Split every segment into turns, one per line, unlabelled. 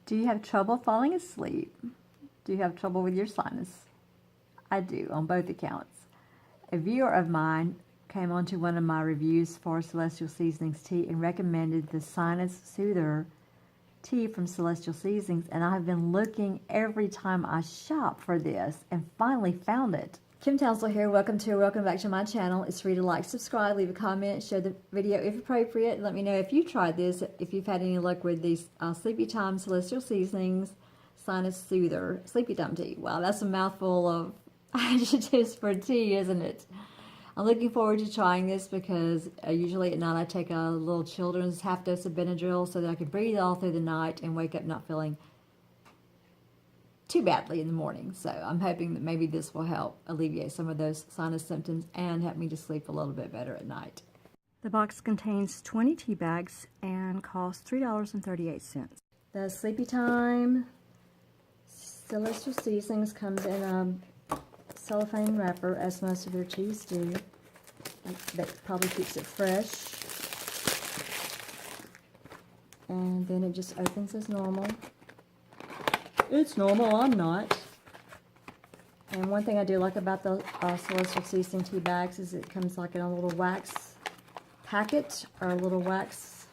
Do you have trouble falling asleep? Do you have trouble with your sinus? I do, on both accounts. A viewer of mine came onto one of my reviews for Celestial Seasonings tea and recommended the Sinus Soother Tea from Celestial Seasonings, and I've been looking every time I shop for this and finally found it. Kim Townsel here. Welcome back to my channel. It's free to like, subscribe, leave a comment, share the video if appropriate. Let me know if you tried this, if you've had any luck with these Sleepytime Celestial Seasonings Sinus Soother Sleepytime Tea. Wow, that's a mouthful of adjectives for tea, isn't it? I'm looking forward to trying this because usually at night I take a little children's half dose of Benadryl so that I can breathe all through the night and wake up not feeling too badly in the morning. So I'm hoping that maybe this will help alleviate some of those sinus symptoms and help me to sleep a little bit better at night. The box contains 20 tea bags and costs $3.38. The Sleepytime Celestial Seasonings comes in a cellophane wrapper, as most of their teas do. That probably keeps it fresh. And then it just opens as normal. It's normal, I'm not. And one thing I do like about the Celestial Seasoning tea bags is it comes like in a little wax packet or a little wax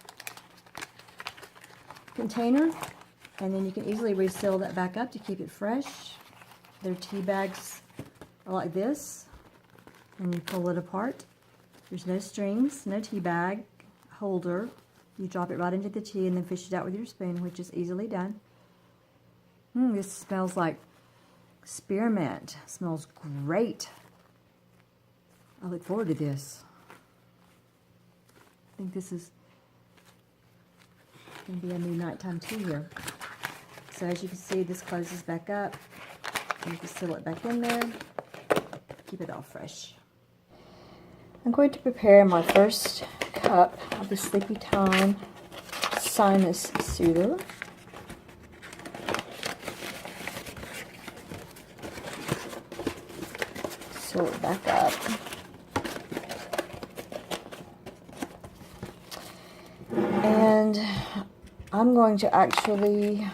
container. And then you can easily reseal that back up to keep it fresh. Their tea bags are like this. And you pull it apart. There's no strings, no tea bag holder. You drop it right into the tea and then fish it out with your spoon, which is easily done. This smells like spearmint. Smells great. I look forward to this. I think this is going to be a new nighttime tea here. So as you can see, this closes back up. You can seal it back in there. Keep it all fresh. I'm going to prepare my first cup of the Sleepytime Sinus Soother. Seal it back up. And I'm going to actually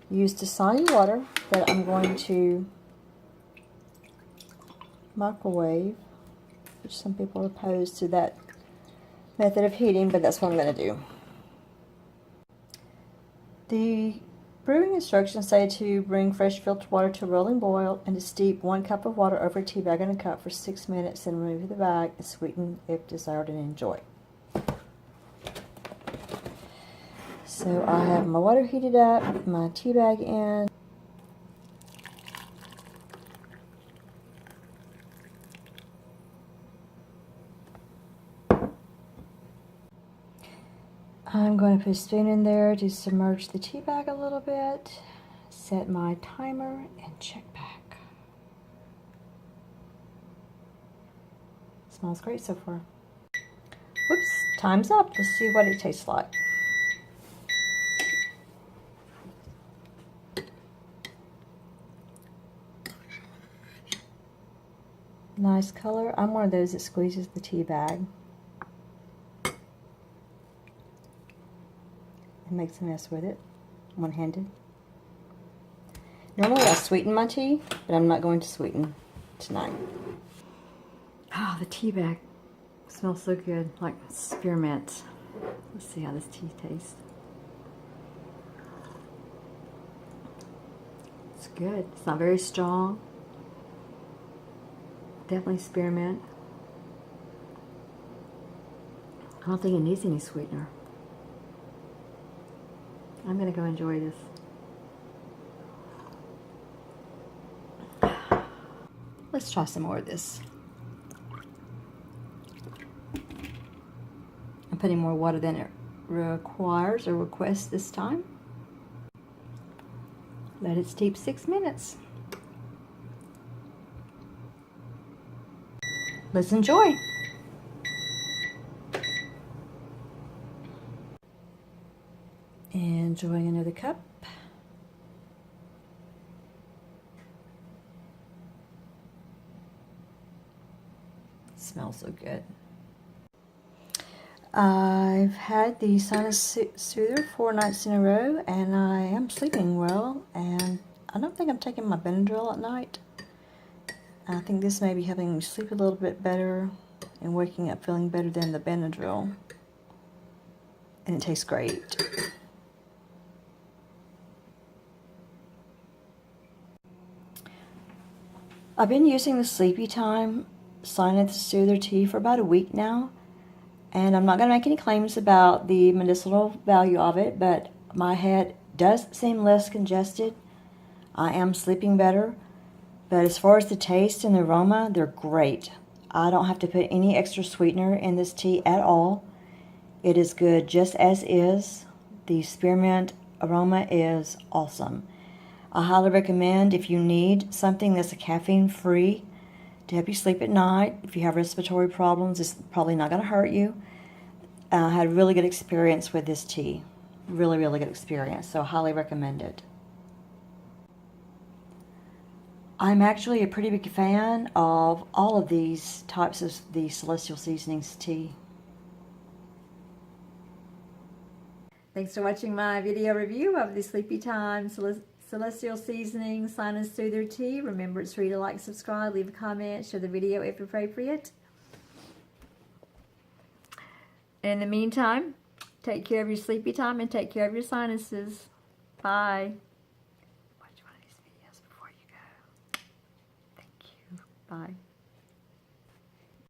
use Dasani water that I'm going to microwave, which some people are opposed to that method of heating, but that's what I'm going to do. The Brewing Instructions say to bring fresh filtered water to a rolling boil and to steep 1 cup of water over a tea bag in a cup for 6 minutes and remove the bag and sweeten if desired and enjoy. So I have my water heated up, my tea bag in. I'm going to put a spoon in there to submerge the tea bag a little bit, set my timer, and check back. Smells great so far. Whoops, time's up. Let's see what it tastes like. Nice color. I'm one of those that squeezes the tea bag and makes a mess with it, one-handed. Normally I sweeten my tea, but I'm not going to sweeten tonight. Ah, the tea bag smells so good, like spearmint. Let's see how this tea tastes. It's good. It's not very strong. Definitely spearmint. I don't think it needs any sweetener. I'm going to go enjoy this. Let's try some more of this. I'm putting more water than it requires or requests this time. Let it steep 6 minutes. Let's enjoy. Enjoying another cup. Smells so good. I've had the Sinus Soother 4 nights in a row, and I am sleeping well, and I don't think I'm taking my Benadryl at night. I think this may be helping me sleep a little bit better and waking up feeling better than the Benadryl. And it tastes great. I've been using the Sleepytime Sinus Soother Tea for about a week now. And I'm not going to make any claims about the medicinal value of it, but my head does seem less congested. I am sleeping better. But as far as the taste and the aroma, they're great. I don't have to put any extra sweetener in this tea at all. It is good just as is. The spearmint aroma is awesome. I highly recommend if you need something that's caffeine-free to help you sleep at night. If you have respiratory problems, it's probably not going to hurt you. I had a really good experience with this tea. Really, really good experience. So I highly recommend it. I'm actually a pretty big fan of all of these types of the Celestial Seasonings tea. Thanks for watching my video review of the Sleepytime Celestial Seasonings Sinus Soother Tea. Remember, it's free to like, subscribe, leave a comment, share the video if appropriate. In the meantime, take care of your sleepy time and take care of your sinuses. Bye. Watch one of these videos before you go. Thank you. Bye.